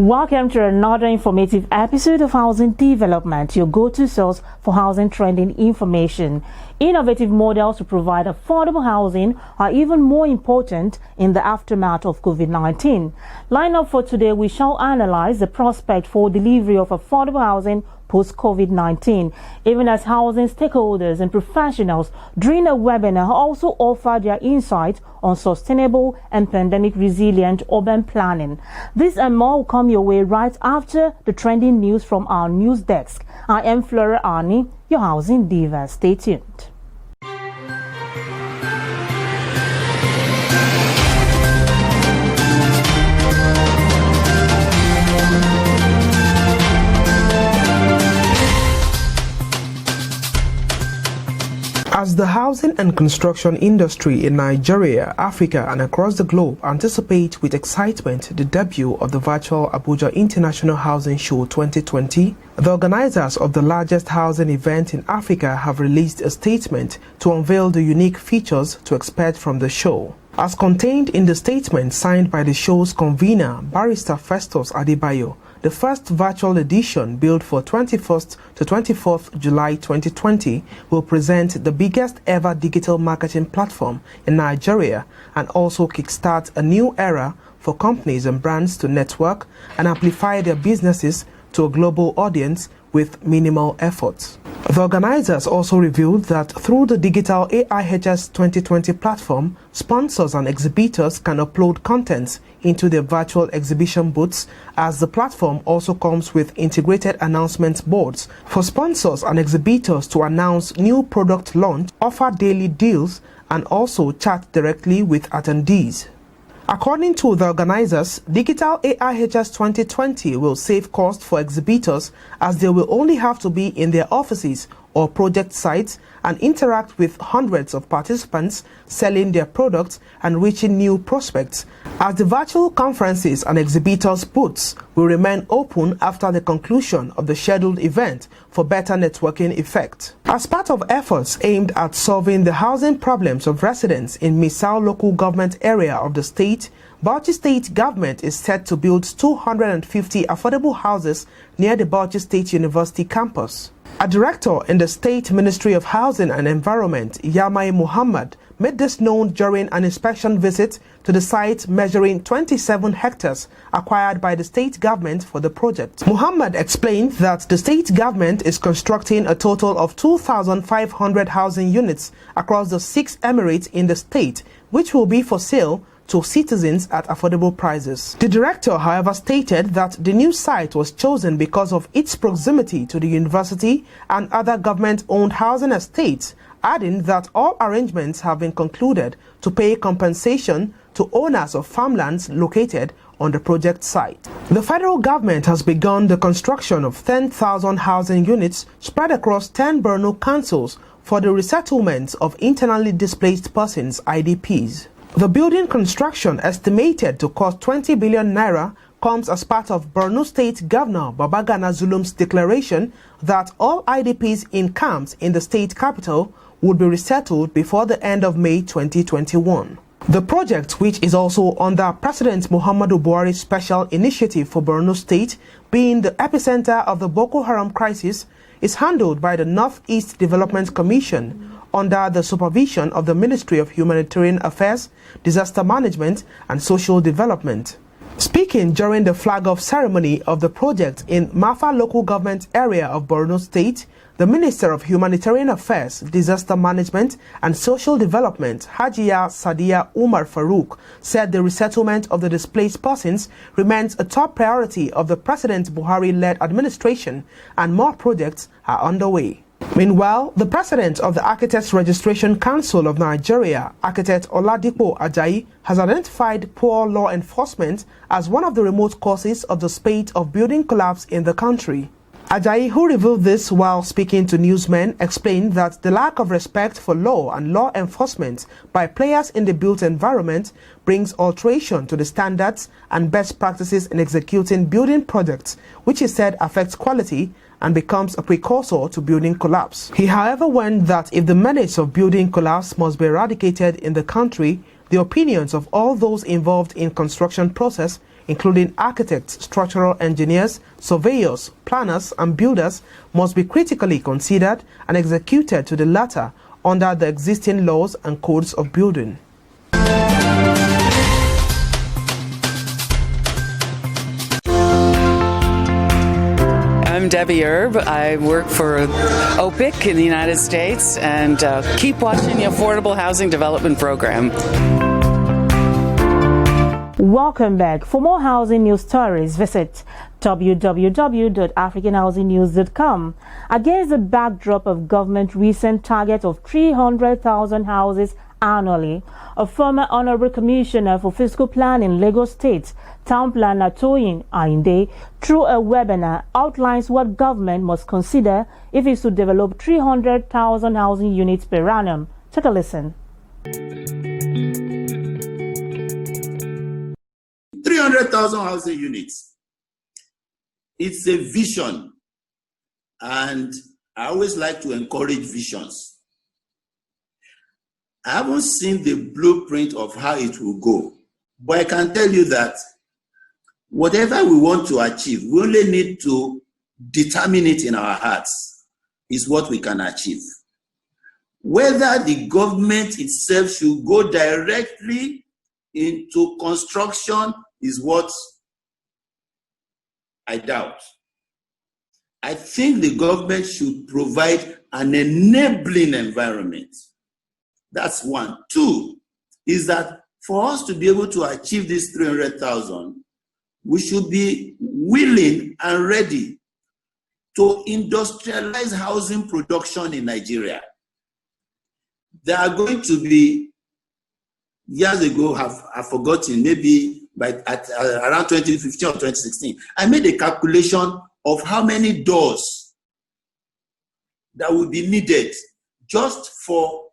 Welcome to another informative episode of Housing Development, your go-to source for housing trending information. Innovative models to provide affordable housing are even more important in the aftermath of COVID-19. Line up for today, we shall analyze the prospect for delivery of affordable housing post-COVID-19, even as housing stakeholders and professionals during a webinar also offer their insight on sustainable and pandemic-resilient urban planning. This and more will come your way right after the trending news from our news desk. I am Flora Ani, your housing diva. Stay tuned. As the housing and construction industry in Nigeria, Africa and across the globe anticipate with excitement the debut of the Virtual Abuja International Housing Show 2020, the organizers of the largest housing event in Africa have released a statement to unveil the unique features to expect from the show. As contained in the statement signed by the show's convener, Barrister Festus Adebayo, the first virtual edition, built for 21st to 24th July 2020, will present the biggest ever digital marketing platform in Nigeria and also kickstart a new era for companies and brands to network and amplify their businesses to a global audience with minimal effort. The organizers also revealed that through the Digital AIHS 2020 platform, sponsors and exhibitors can upload contents into their virtual exhibition booths, as the platform also comes with integrated announcement boards for sponsors and exhibitors to announce new product launch, offer daily deals, and also chat directly with attendees. According to the organizers, Digital AIHS 2020 will save cost for exhibitors, as they will only have to be in their offices or project sites and interact with hundreds of participants selling their products and reaching new prospects, as the virtual conferences and exhibitors' booths will remain open after the conclusion of the scheduled event for better networking effect. As part of efforts aimed at solving the housing problems of residents in Misau local government area of the state, Bauchi State government is set to build 250 affordable houses near the Bauchi State University campus. A director in the State Ministry of Housing and Environment, Yamai Muhammad, made this known during an inspection visit to the site measuring 27 hectares acquired by the state government for the project. Muhammad explained that the state government is constructing a total of 2,500 housing units across the 6 emirates in the state, which will be for sale to citizens at affordable prices. The director, however, stated that the new site was chosen because of its proximity to the university and other government-owned housing estates, adding that all arrangements have been concluded to pay compensation to owners of farmlands located on the project site. The federal government has begun the construction of 10,000 housing units spread across 10 Borno councils for the resettlement of internally displaced persons, IDPs. The building construction, estimated to cost 20 billion naira, comes as part of Borno State Governor Babagana Zulum's declaration that all IDPs in camps in the state capital would be resettled before the end of May 2021. The project, which is also under President Muhammadu Buhari's special initiative for Borno State, being the epicenter of the Boko Haram crisis, is handled by the Northeast Development Commission under the supervision of the Ministry of Humanitarian Affairs, Disaster Management and Social Development. Speaking during the flag-off ceremony of the project in Mafa local government area of Borno State, the Minister of Humanitarian Affairs, Disaster Management and Social Development, Hajiya Sadiya Umar Farouk, said the resettlement of the displaced persons remains a top priority of the President Buhari-led administration, and more projects are underway. Meanwhile, the president of the Architects Registration Council of Nigeria, Architect Oladipo Ajayi, has identified poor law enforcement as one of the remote causes of the spate of building collapse in the country. Ajayi, who revealed this while speaking to newsmen, explained that the lack of respect for law and law enforcement by players in the built environment brings alteration to the standards and best practices in executing building projects, which he said affects quality and becomes a precursor to building collapse. He, however, warned that if the menace of building collapse must be eradicated in the country, the opinions of all those involved in construction process including architects, structural engineers, surveyors, planners, and builders, must be critically considered and executed to the latter under the existing laws and codes of building. I'm Debbie Erb. I work for OPIC in the United States, and keep watching the Affordable Housing Development Program. Welcome back. For more housing news stories, visit www.africanhousingnews.com. Against the backdrop of government recent target of 300,000 houses annually, a former Honorable Commissioner for Fiscal Planning, Lagos State, Town Planner Toyin Ayinde, through a webinar, outlines what government must consider if it's to develop 300,000 housing units per annum. Take a listen. 300,000 housing units. It's a vision, and I always like to encourage visions. I haven't seen the blueprint of how it will go, but I can tell you that whatever we want to achieve, we only need to determine it in our hearts, is what we can achieve. Whether the government itself should go directly into construction is what I doubt. I think the government should provide an enabling environment. That's one. Two is that for us to be able to achieve this 300,000, we should be willing and ready to industrialize housing production in Nigeria. There are going to be, years ago, I've forgotten, maybe around 2015 or 2016, I made a calculation of how many doors that would be needed just for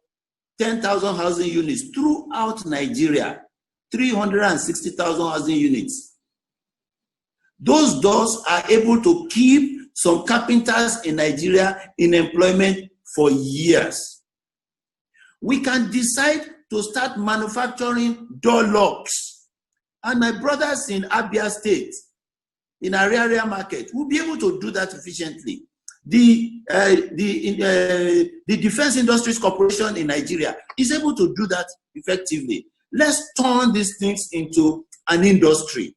10,000 housing units throughout Nigeria, 360,000 housing units. Those doors are able to keep some carpenters in Nigeria in employment for years. We can decide to start manufacturing door locks. And my brothers in Abia State, in Ariaria Market, will be able to do that efficiently. The Defense Industries Corporation in Nigeria is able to do that effectively. Let's turn these things into an industry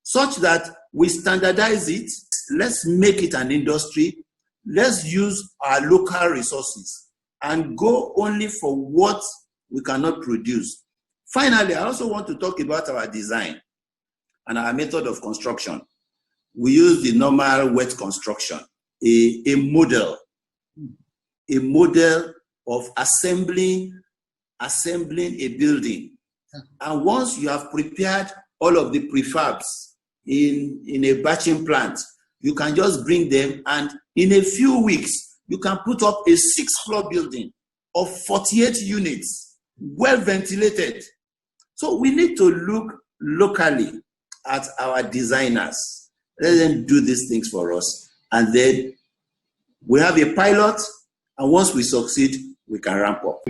such that we standardize it. Let's make it an industry. Let's use our local resources and go only for what we cannot produce. Finally, I also want to talk about our design and our method of construction. We use the normal wet construction, a model of assembling a building. And once you have prepared all of the prefabs in a batching plant, you can just bring them, and in a few weeks, you can put up a 6-floor building of 48 units, well ventilated. So we need to look locally at our designers. Let them do these things for us. And then we have a pilot, and once we succeed, we can ramp up.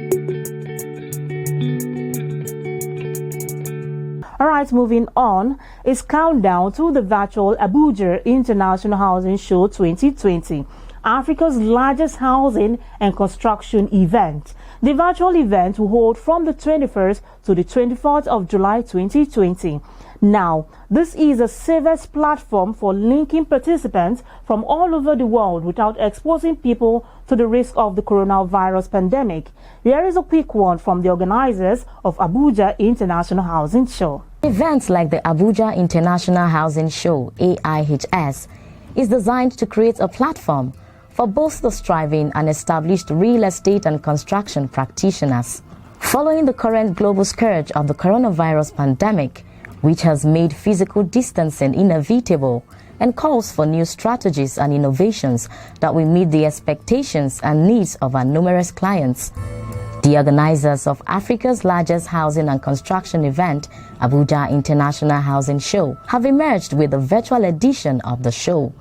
All right, moving on, is countdown to the virtual Abuja International Housing Show 2020, Africa's largest housing and construction event. The virtual event will hold from the 21st to the 24th of July 2020. Now, this is the safest platform for linking participants from all over the world without exposing people to the risk of the coronavirus pandemic. Here is a quick one from the organizers of Abuja International Housing Show. Events like the Abuja International Housing Show, AIHS, is designed to create a platform for both the striving and established real estate and construction practitioners. Following the current global scourge of the coronavirus pandemic, which has made physical distancing inevitable and calls for new strategies and innovations that will meet the expectations and needs of our numerous clients, the organizers of Africa's largest housing and construction event, Abuja International Housing Show, have emerged with a virtual edition of the show.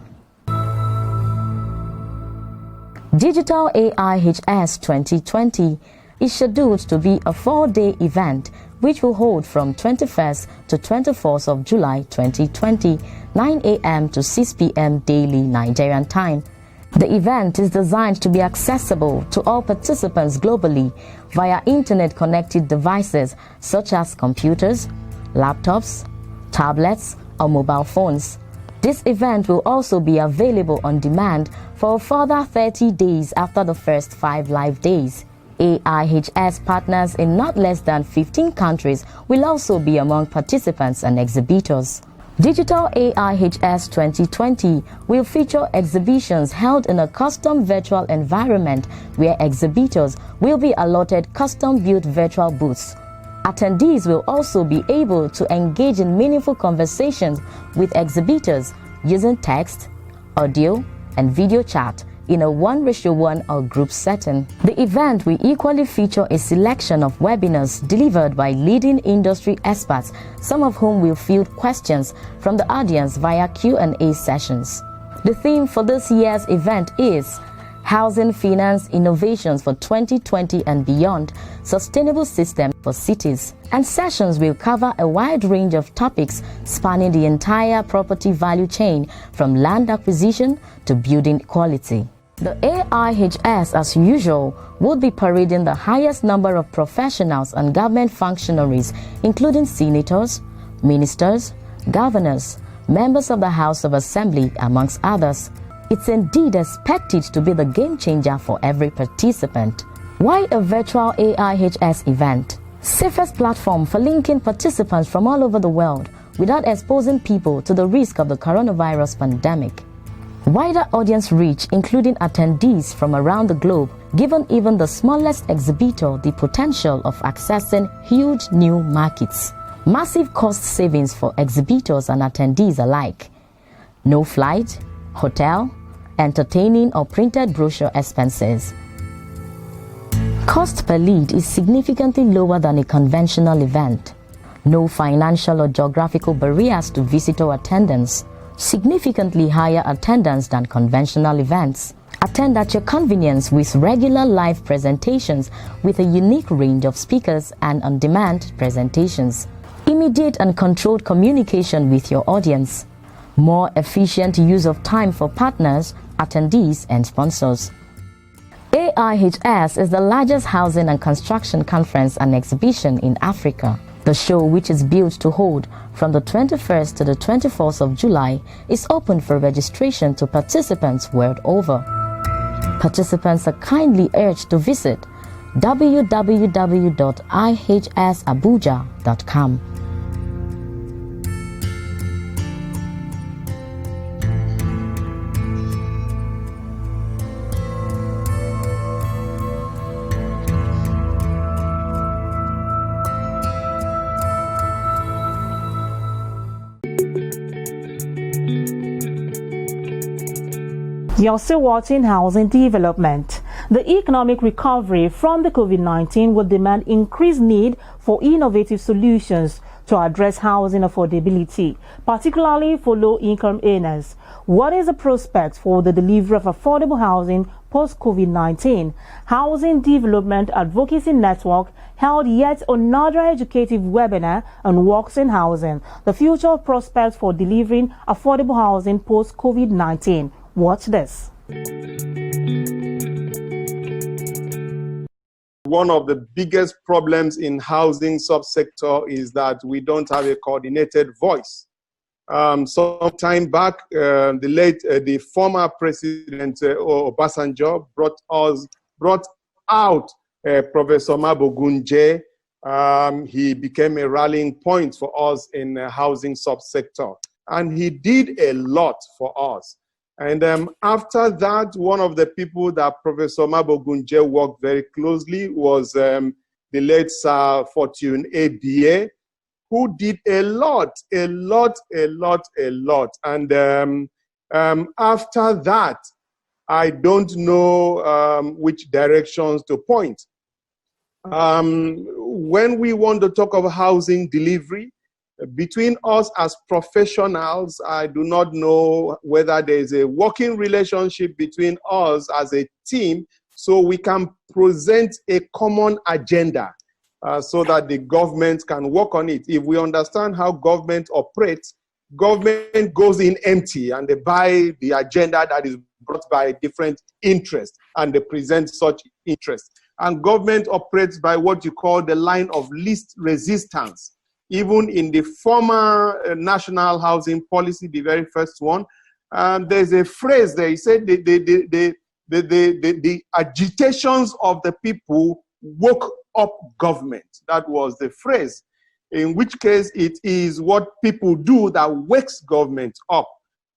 Digital AIHS 2020 is scheduled to be a 4-day event which will hold from 21st to 24th of July 2020, 9 a.m. to 6 p.m. daily Nigerian time. The event is designed to be accessible to all participants globally via internet-connected devices such as computers, laptops, tablets, or mobile phones. This event will also be available on demand for a further 30 days after the first 5 live days. AIHS partners in not less than 15 countries will also be among participants and exhibitors. Digital AIHS 2020 will feature exhibitions held in a custom virtual environment where exhibitors will be allotted custom-built virtual booths. Attendees will also be able to engage in meaningful conversations with exhibitors using text, audio, and video chat in a 1:1 or group setting. The event will equally feature a selection of webinars delivered by leading industry experts, some of whom will field questions from the audience via Q&A sessions. The theme for this year's event is Housing Finance Innovations for 2020 and Beyond, Sustainable System for Cities. And sessions will cover a wide range of topics spanning the entire property value chain from land acquisition to building quality. The AIHS, as usual, would be parading the highest number of professionals and government functionaries, including senators, ministers, governors, members of the House of Assembly, amongst others. It's indeed expected to be the game changer for every participant. Why a virtual AIHS event? Safest platform for linking participants from all over the world without exposing people to the risk of the coronavirus pandemic. Wider audience reach, including attendees from around the globe, giving even the smallest exhibitor the potential of accessing huge new markets. Massive cost savings for exhibitors and attendees alike. No flight, hotel, entertaining or printed brochure expenses. Cost per lead is significantly lower than a conventional event. No financial or geographical barriers to visitor attendance. Significantly higher attendance than conventional events. Attend at your convenience with regular live presentations with a unique range of speakers and on-demand presentations. Immediate and controlled communication with your audience. More efficient use of time for partners, attendees, and sponsors. AIHS is the largest housing and construction conference and exhibition in Africa. The show, which is built to hold from the 21st to the 24th of July, is open for registration to participants world over. Participants are kindly urged to visit www.ihsabuja.com. You're still watching Housing Development. The economic recovery from the COVID-19 will demand increased need for innovative solutions to address housing affordability, particularly for low-income earners. What is the prospect for the delivery of affordable housing post-COVID-19? Housing Development Advocacy Network held yet another educative webinar on works in housing, the future prospects for delivering affordable housing post-COVID-19. Watch this. One of the biggest problems in housing subsector is that we don't have a coordinated voice. Some time back, the former president Obasanjo brought out Professor Mabogunje. He became a rallying point for us in the housing subsector, and he did a lot for us. And after that, one of the people that Professor Mabogunje worked very closely was the late Sir Fortune ABA, who did a lot. And after that, I don't know which directions to point. When we want to talk of housing delivery, between us as professionals, I do not know whether there is a working relationship between us as a team so we can present a common agenda. so that the government can work on it. If we understand how government operates, government goes in empty and they buy the agenda that is brought by different interests and they present such interests. And government operates by what you call the line of least resistance. Even in the former national housing policy, the very first one, there's a phrase there. He said the agitations of the people woke up government. That was the phrase. In which case, it is what people do that wakes government up.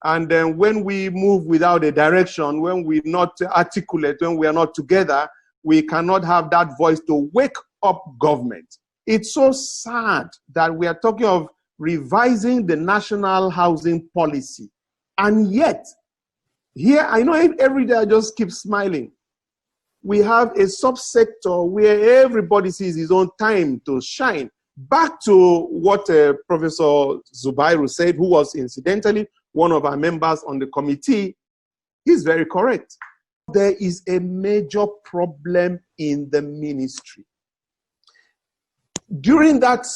And then when we move without a direction, when we're not articulate, when we are not together, we cannot have that voice to wake up government. It's so sad that we are talking of revising the national housing policy. And yet, here, I know every day I just keep smiling. We have a subsector where everybody sees his own time to shine. Back to what Professor Zubairu said, who was incidentally one of our members on the committee, he's very correct. There is a major problem in the ministry. During that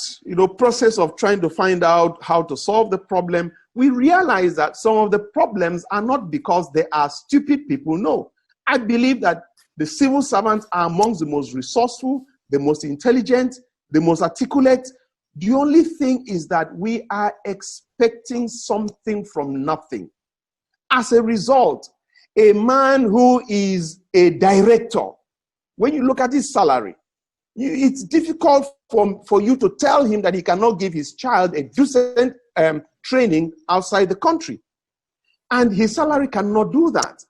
process of trying to find out how to solve the problem, we realize that some of the problems are not because they are stupid people. No, I believe that the civil servants are amongst the most resourceful, the most intelligent, the most articulate. The only thing is that we are expecting something from nothing. As a result, a man who is a director, when you look at his salary, it's difficult for you to tell him that he cannot give his child a decent training outside the country. And his salary cannot do that.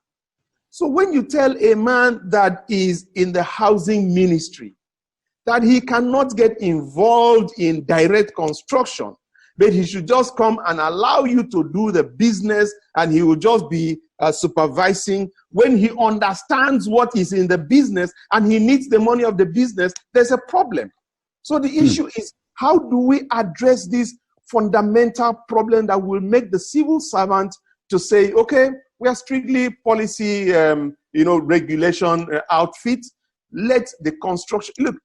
So when you tell a man that is in the housing ministry that he cannot get involved in direct construction, but he should just come and allow you to do the business and he will just be supervising, when he understands what is in the business and he needs the money of the business, there's a problem. So the issue is, how do we address this fundamental problem that will make the civil servant to say, okay, we are strictly policy, regulation outfit. Let the construction, look,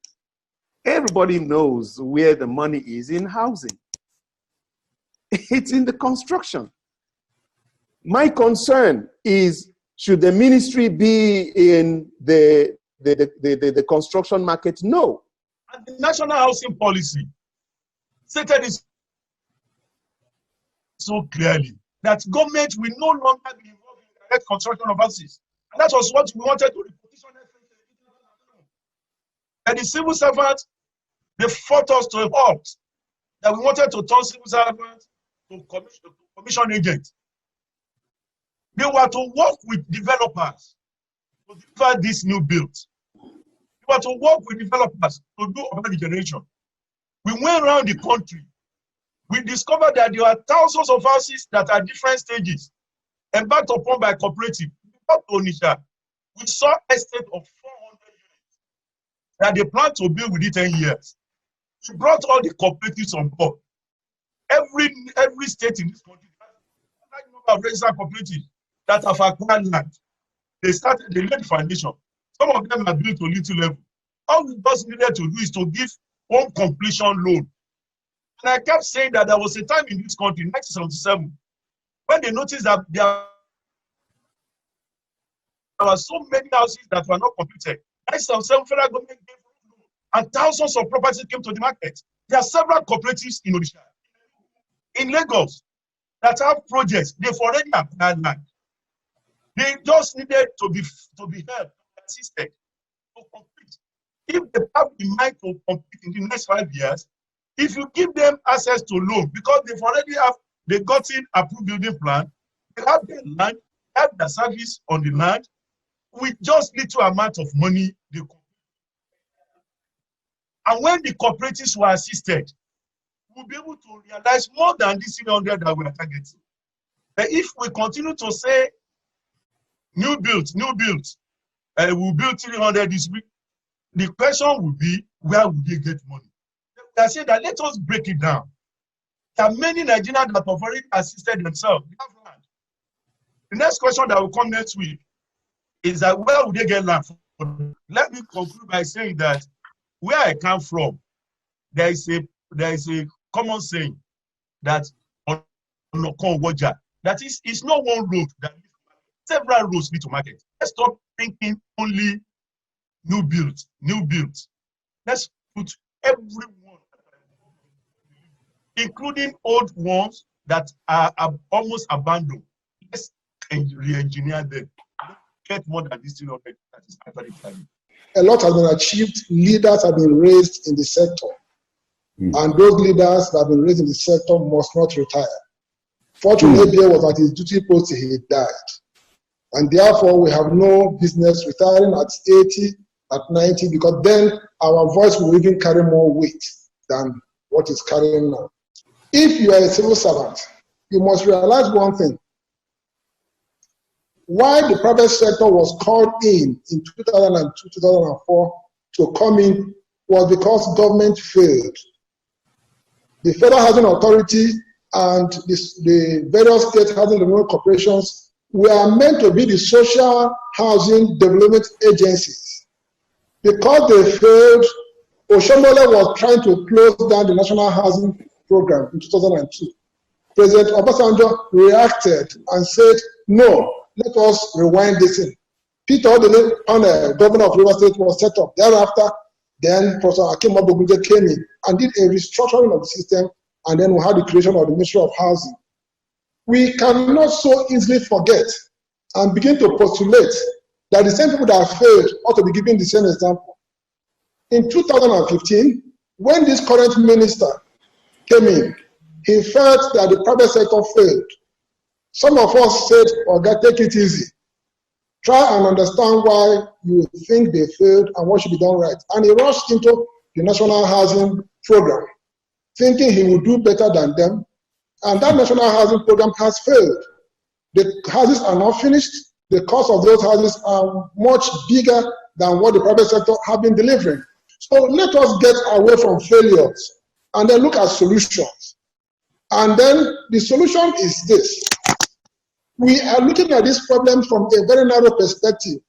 everybody knows where the money is in housing. It's in the construction. My concern is, should the ministry be in the construction market? No. And the national housing policy stated this so clearly that government will no longer be involved in direct construction of houses. And that was what we wanted to repetition. And the civil servants, they fought us to a halt, that we wanted to turn civil servants to commission agents. They were to work with developers to deliver this new build. They were to work with developers to do urban regeneration. We went around the country. We discovered that there are thousands of houses that are different stages, embarked upon by cooperative. We saw estate of 400 units that they plan to build within 10 years. We brought all the cooperatives on board. Every state in this country has a large number of registered cooperatives that have acquired land. They laid the foundation. Some of them are built to little level. All we just needed to do is to give home completion loan. And I kept saying that there was a time in this country, 1977, when they noticed that there were so many houses that were not completed. 1977, federal government gave loan, and thousands of properties came to the market. There are several cooperatives in Odisha, in Lagos, that have projects. They've already acquired land. They just needed to be helped, assisted to complete. If they have the mind to complete in the next 5 years, if you give them access to loan, because they've gotten approved building plan, they have their land, they have the service on the land, with just little amount of money, they complete. And when the cooperatives were assisted, we'll be able to realize more than this 300 that we are targeting. But if we continue to say, new build, we'll build 300 this week, the question will be, where will they get money? They are saying that let us break it down. There are many Nigerians that have already assisted themselves. They have land. The next question that will come next week is that where will they get land from? Let me conclude by saying that where I come from, there is a common saying that that is, it's not one road that several roads lead to market. Let's stop thinking only new build. Let's put everyone, including old ones that are almost abandoned. Let's re-engineer them. Get more than this 300 that is actually planning. A lot has been achieved. Leaders have been raised in the sector. And those leaders that have been raised in the sector must not retire. Fortunately, ABA was at his duty post till he died. And therefore, we have no business retiring at 80, at 90, because then our voice will even carry more weight than what is carrying now. If you are a civil servant, you must realize one thing. Why the private sector was called in 2002, 2004 to come in was because government failed. The Federal Housing Authority and the various state housing development corporations were meant to be the social housing development agencies. Because they failed, Oshomole was trying to close down the National Housing Program in 2002. President Obasanjo reacted and said, no, let us rewind this in. Peter Odele, governor of River State, was set up. Thereafter, then Professor Akim Obogunje came in and did a restructuring of the system, and then we had the creation of the Ministry of Housing. We cannot so easily forget and begin to postulate that the same people that failed ought to be given the same example. In 2015, when this current minister came in, he felt that the private sector failed. Some of us said, "Oga, take it easy. Try and understand why you think they failed and what should be done right." And he rushed into the National Housing Program, thinking he would do better than them. And that National Housing Program has failed. The houses are not finished. The cost of those houses are much bigger than what the private sector have been delivering. So let us get away from failures and then look at solutions. And then the solution is this. We are looking at this problem from a very narrow perspective.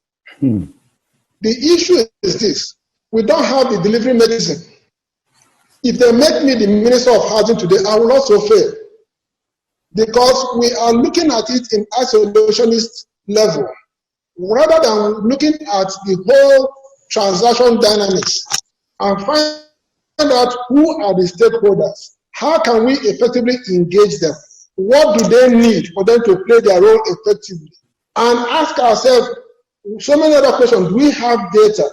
The issue is this. We don't have the delivery medicine. If they make me the Minister of Housing today, I will also fail. Because we are looking at it in isolationist level, rather than looking at the whole transaction dynamics and find out who are the stakeholders. How can we effectively engage them? What do they need for them to play their role effectively? And ask ourselves so many other questions. Do we have data?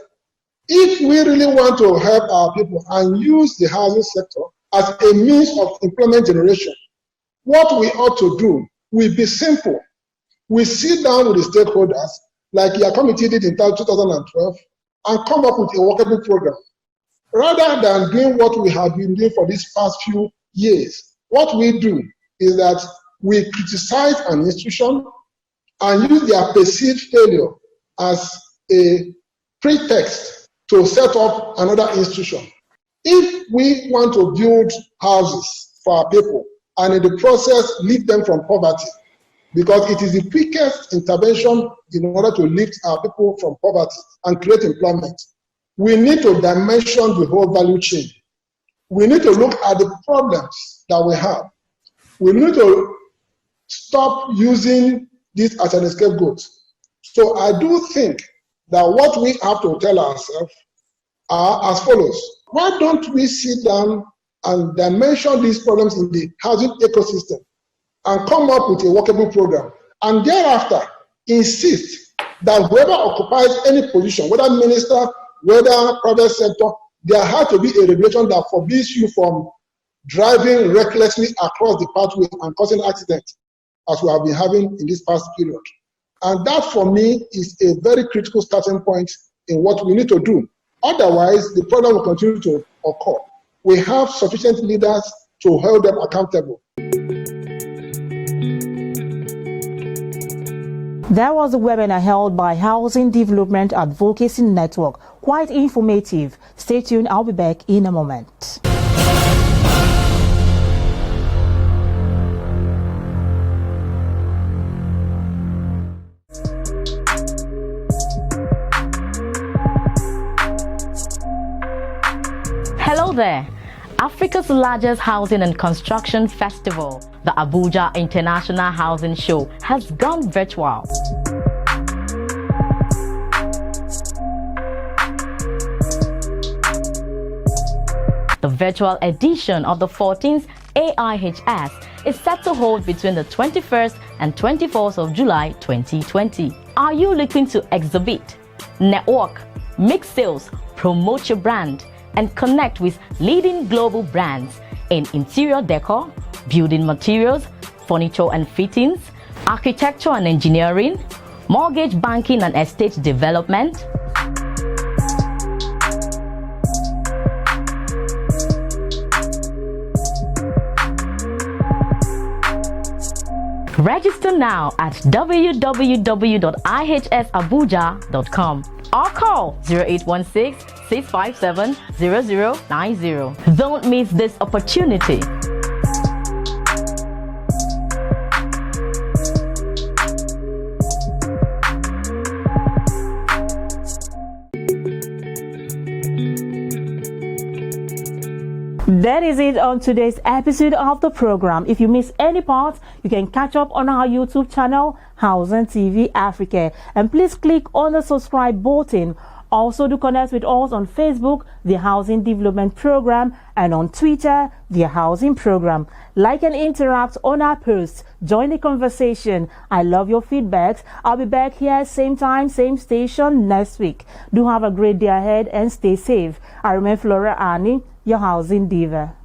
If we really want to help our people and use the housing sector as a means of employment generation, what we ought to do will be simple. We sit down with the stakeholders, like your committee did in 2012, and come up with a workable program. Rather than doing what we have been doing for these past few years, what we do is that we criticize an institution and use their perceived failure as a pretext to set up another institution. If we want to build houses for our people and in the process lift them from poverty, because it is the quickest intervention in order to lift our people from poverty and create employment, we need to dimension the whole value chain. We need to look at the problems that we have. We need to stop using this as an scapegoat. So I do think that what we have to tell ourselves are as follows. Why don't we sit down and dimension these problems in the housing ecosystem and come up with a workable program, and thereafter insist that whoever occupies any position, whether minister, whether private sector, there has to be a regulation that forbids you from driving recklessly across the pathway and causing accidents, as we have been having in this past period. And that, for me, is a very critical starting point in what we need to do. Otherwise, the problem will continue to occur. We have sufficient leaders to hold them accountable. That was a webinar held by Housing Development Advocacy Network. Quite informative. Stay tuned. I'll be back in a moment. Hello there. Africa's largest housing and construction festival, the Abuja International Housing Show, has gone virtual. The virtual edition of the 14th AIHS is set to hold between the 21st and 24th of July 2020. Are you looking to exhibit, network, make sales, promote your brand, and connect with leading global brands in interior decor, building materials, furniture and fittings, architecture and engineering, mortgage banking and estate development? Register now at www.ihsabuja.com or call 0816-657-0090. Don't miss this opportunity. That is it on today's episode of the program. If you miss any part, you can catch up on our YouTube channel, Housing TV Africa. And please click on the subscribe button. Also, do connect with us on Facebook, the Housing Development Program, and on Twitter, the Housing Program. Like and interact on our posts. Join the conversation. I love your feedbacks. I'll be back here same time, same station next week. Do have a great day ahead and stay safe. I remain Flora Ani, your housing diva.